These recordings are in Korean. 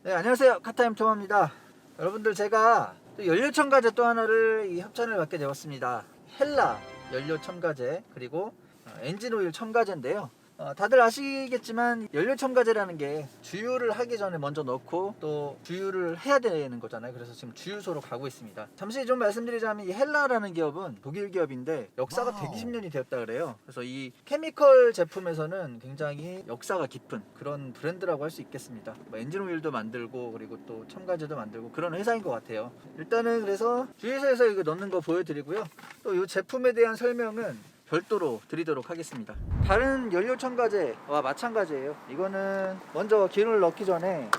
네, 안녕하세요. 카타임 토마입니다. 여러분들, 제가 또 연료 첨가제 또 하나를 이 협찬을 받게 되었습니다. 헬라 연료 첨가제, 그리고 엔진 오일 첨가제인데요. 다들 아시겠지만 연료 첨가제라는 게 주유를 하기 전에 먼저 넣고 또 주유를 해야 되는 거잖아요. 그래서 지금 주유소로 가고 있습니다. 잠시 좀 말씀드리자면 이 헬라라는 기업은 독일 기업인데 역사가 120년이 되었다 그래요. 그래서 이 케미컬 제품에서는 굉장히 역사가 깊은 그런 브랜드라고 할 수 있겠습니다. 뭐 엔진 오일도 만들고 그리고 또 첨가제도 만들고 그런 회사인 것 같아요. 일단은 그래서 주유소에서 이거 넣는 거 보여드리고요. 또 이 제품에 대한 설명은 별도로 드리도록 하겠습니다. 다른 연료 첨가제와 마찬가지예요. 이거는 먼저 기름을 넣기 전에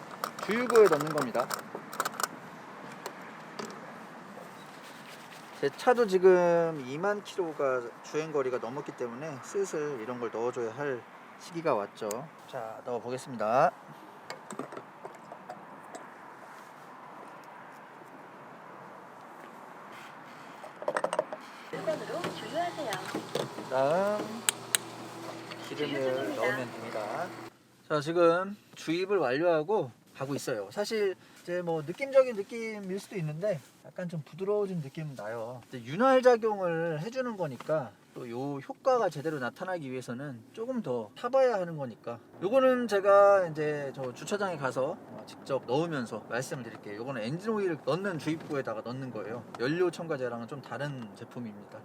주유구에 넣는 겁니다. 제 차도 지금 2만 킬로가 주행거리가 넘었기 때문에 슬슬 이런 걸 넣어줘야 할 시기가 왔죠. 자, 넣어 보겠습니다. 우선으로 주유하세요. 다음 기름을 넣으면 됩니다. 자, 지금 주입을 완료하고 가고 있어요. 사실 이제 뭐 느낌적인 느낌일 수도 있는데 약간 좀 부드러워진 느낌은 나요. 이제 윤활 작용을 해주는 거니까 또 요 효과가 제대로 나타나기 위해서는 조금 더 타봐야 하는 거니까, 요거는 제가 이제 저 주차장에 가서 직접 넣으면서 말씀을 드릴게요. 요거는 엔진 오일을 넣는 주입구에다가 넣는 거예요. 연료 첨가제랑은 좀 다른 제품입니다.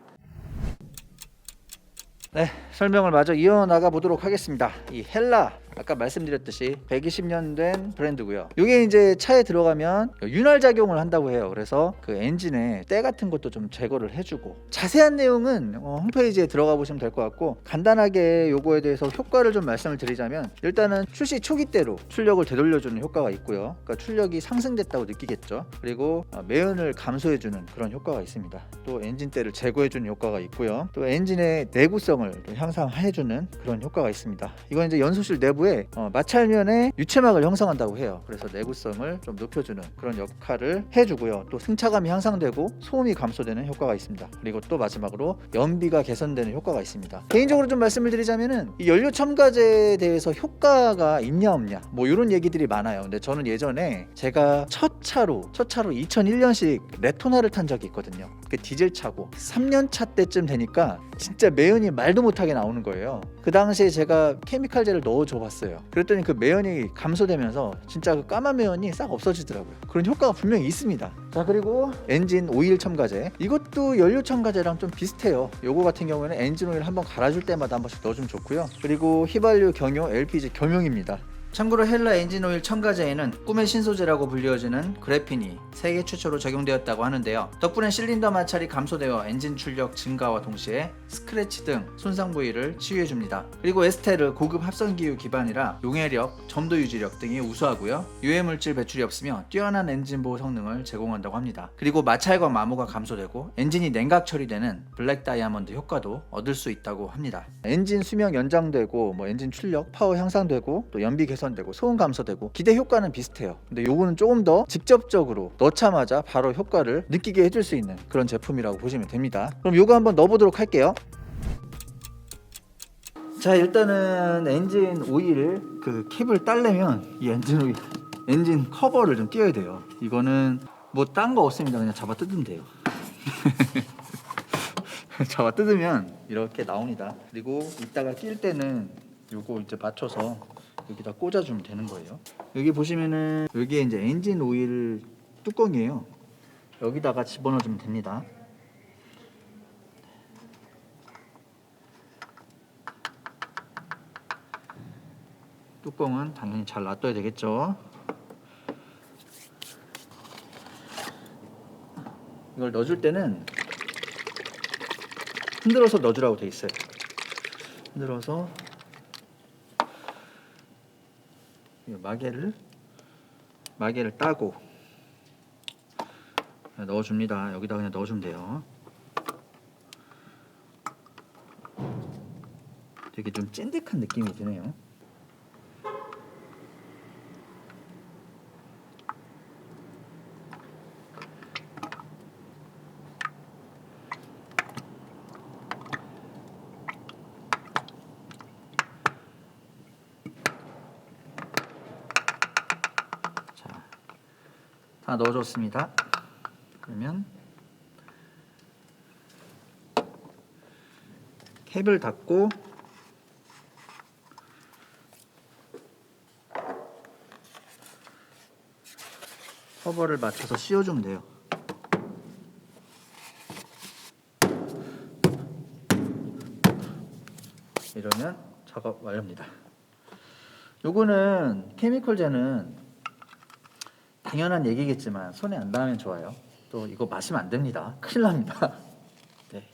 네, 설명을 마저 이어나가 보도록 하겠습니다. 이 헬라, 아까 말씀드렸듯이 120년 된 브랜드고요. 이게 이제 차에 들어가면 윤활 작용을 한다고 해요. 그래서 그 엔진에 때 같은 것도 좀 제거를 해주고, 자세한 내용은 홈페이지에 들어가 보시면 될 것 같고, 간단하게 요거에 대해서 효과를 좀 말씀을 드리자면, 일단은 출시 초기 때로 출력을 되돌려주는 효과가 있고요. 그러니까 출력이 상승됐다고 느끼겠죠. 그리고 매연을 감소해주는 그런 효과가 있습니다. 또 엔진 때를 제거해주는 효과가 있고요. 또 엔진의 내구성을 또 향상해주는 그런 효과가 있습니다. 이건 이제 연소실 내부에 마찰면에 유체막을 형성한다고 해요. 그래서 내구성을 좀 높여주는 그런 역할을 해주고요. 또 승차감이 향상되고 소음이 감소되는 효과가 있습니다. 그리고 또 마지막으로 연비가 개선되는 효과가 있습니다. 개인적으로 좀 말씀을 드리자면은 이 연료 첨가제에 대해서 효과가 있냐 없냐 뭐 이런 얘기들이 많아요. 근데 저는 예전에 제가 첫 차로 2001년식 레토나를 탄 적이 있거든요. 그 디젤 차고 3년 차 때쯤 되니까 진짜 매연이 말도 못하게 나오는 거예요. 그 당시에 제가 케미칼제를 넣어줘 봤어요. 그랬더니 그 매연이 감소되면서 진짜 그 까만 매연이 싹 없어지더라고요. 그런 효과가 분명히 있습니다. 자, 그리고 엔진 오일 첨가제, 이것도 연료 첨가제랑 좀 비슷해요. 요거 같은 경우에는 엔진 오일 한번 갈아줄 때마다 한 번씩 넣어주면 좋고요. 그리고 휘발유 경유, LPG 겸용입니다. 참고로 헬라 엔진 오일 첨가제에는 꿈의 신소재라고 불리워지는 그래핀이 세계 최초로 적용되었다고 하는데요. 덕분에 실린더 마찰이 감소되어 엔진 출력 증가와 동시에 스크래치 등 손상 부위를 치유해줍니다. 그리고 에스테르 고급 합성기유 기반이라 용해력, 점도 유지력 등이 우수하고요. 유해물질 배출이 없으며 뛰어난 엔진 보호 성능을 제공한다고 합니다. 그리고 마찰과 마모가 감소되고 엔진이 냉각 처리되는 블랙 다이아몬드 효과도 얻을 수 있다고 합니다. 엔진 수명 연장되고 뭐 엔진 출력, 파워 향상되고 또 연비 개선되고 소음 감소되고 기대 효과는 비슷해요. 근데 요거는 조금 더 직접적으로 넣자마자 바로 효과를 느끼게 해줄 수 있는 그런 제품이라고 보시면 됩니다. 그럼 요거 한번 넣어보도록 할게요. 자, 일단은 엔진 오일 그 캡을 따려면 이 엔진 오일 엔진 커버를 좀 띄어야 돼요. 이거는 뭐 딴 거 없습니다. 그냥 잡아 뜯으면 돼요. 잡아 뜯으면 이렇게 나옵니다. 그리고 이따가 낄 때는 요거 이제 맞춰서 여기다 꽂아주면 되는 거예요. 여기 보시면은 여기에 이제 엔진 오일 뚜껑이에요. 여기다가 집어넣어주면 됩니다. 뚜껑은 당연히 잘 놔둬야 되겠죠. 이걸 넣어줄 때는 흔들어서 넣어주라고 돼 있어요. 흔들어서 마개를 따고 넣어줍니다. 여기다 그냥 넣어주면 돼요. 되게 좀 찐득한 느낌이 드네요. 자, 다 넣어줬습니다. 그러면 캡을 닫고 커버를 맞춰서 씌워주면 돼요. 이러면 작업 완료입니다. 요거는 케미컬제는 당연한 얘기겠지만 손에 안 닿으면 좋아요. 또 이거 마시면 안 됩니다. 큰일 납니다. 네.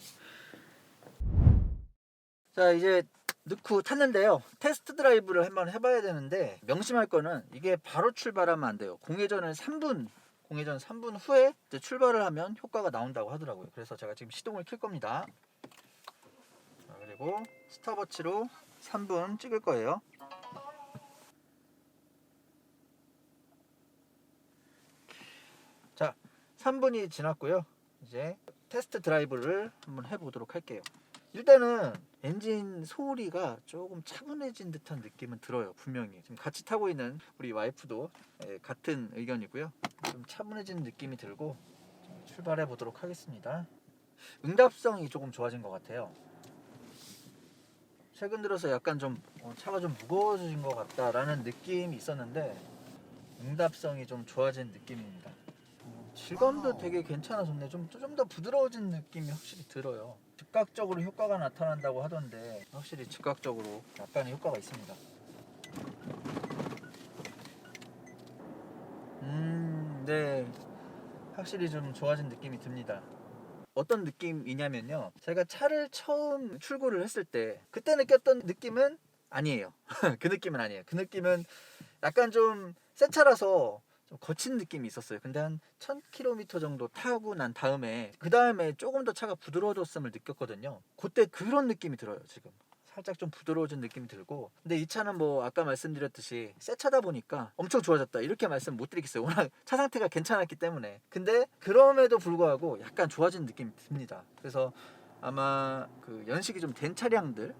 자, 이제 넣고 탔는데요. 테스트 드라이브를 한번 해봐야 되는데 명심할 거는 이게 바로 출발하면 안 돼요. 공회전 3분 후에 이제 출발을 하면 효과가 나온다고 하더라고요. 그래서 제가 지금 시동을 킬 겁니다. 자, 그리고 스탑워치로 3분 찍을 거예요. 자, 3분이 지났고요. 이제 테스트 드라이브를 한번 해보도록 할게요. 일단은 엔진 소리가 조금 차분해진 듯한 느낌은 들어요. 분명히 지금 같이 타고 있는 우리 와이프도 같은 의견이고요. 좀 차분해진 느낌이 들고 출발해 보도록 하겠습니다. 응답성이 조금 좋아진 것 같아요. 최근 들어서 약간 좀 차가 좀 무거워진 것 같다라는 느낌이 있었는데 응답성이 좀 좋아진 느낌입니다. 질감도 되게 괜찮아졌네. 좀 더 부드러워진 느낌이 확실히 들어요. 즉각적으로 효과가 나타난다고 하던데 확실히 즉각적으로 약간의 효과가 있습니다. 네, 확실히 좀 좋아진 느낌이 듭니다. 어떤 느낌이냐면요, 제가 차를 처음 출고를 했을 때 그때 느꼈던 느낌은 아니에요. 그 느낌은 아니에요. 그 느낌은 약간 좀 새 차라서 좀 거친 느낌이 있었어요. 근데 한 1000km 정도 타고 난 다음에 그 다음에 조금 더 차가 부드러워졌음을 느꼈거든요. 그때 그런 느낌이 들어요. 지금 살짝 좀 부드러워진 느낌이 들고, 근데 이 차는 뭐 아까 말씀드렸듯이 새 차다 보니까 엄청 좋아졌다 이렇게 말씀 못 드리겠어요. 워낙 차 상태가 괜찮았기 때문에. 근데 그럼에도 불구하고 약간 좋아진 느낌이 듭니다. 그래서 아마 그 연식이 좀 된 차량들,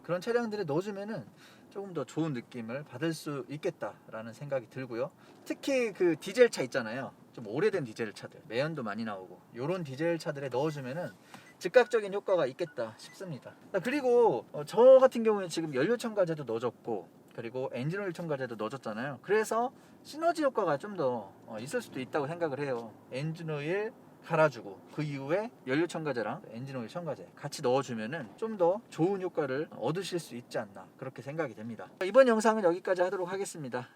그런 차량들에 넣어주면은 조금 더 좋은 느낌을 받을 수 있겠다라는 생각이 들고요. 특히 그 디젤 차 있잖아요. 좀 오래된 디젤 차들, 매연도 많이 나오고 요런 디젤 차들에 넣어주면은 즉각적인 효과가 있겠다 싶습니다. 그리고 저 같은 경우에 지금 연료 첨가제도 넣어줬고 그리고 엔진오일 첨가제도 넣어줬잖아요. 그래서 시너지 효과가 좀 더 있을 수도 있다고 생각을 해요. 엔진오일 갈아주고 그 이후에 연료 첨가제랑 엔진오일 첨가제 같이 넣어주면은 좀 더 좋은 효과를 얻으실 수 있지 않나 그렇게 생각이 됩니다. 이번 영상은 여기까지 하도록 하겠습니다.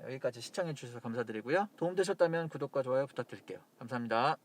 여기까지 시청해 주셔서 감사드리고요. 도움되셨다면 구독과 좋아요 부탁드릴게요. 감사합니다.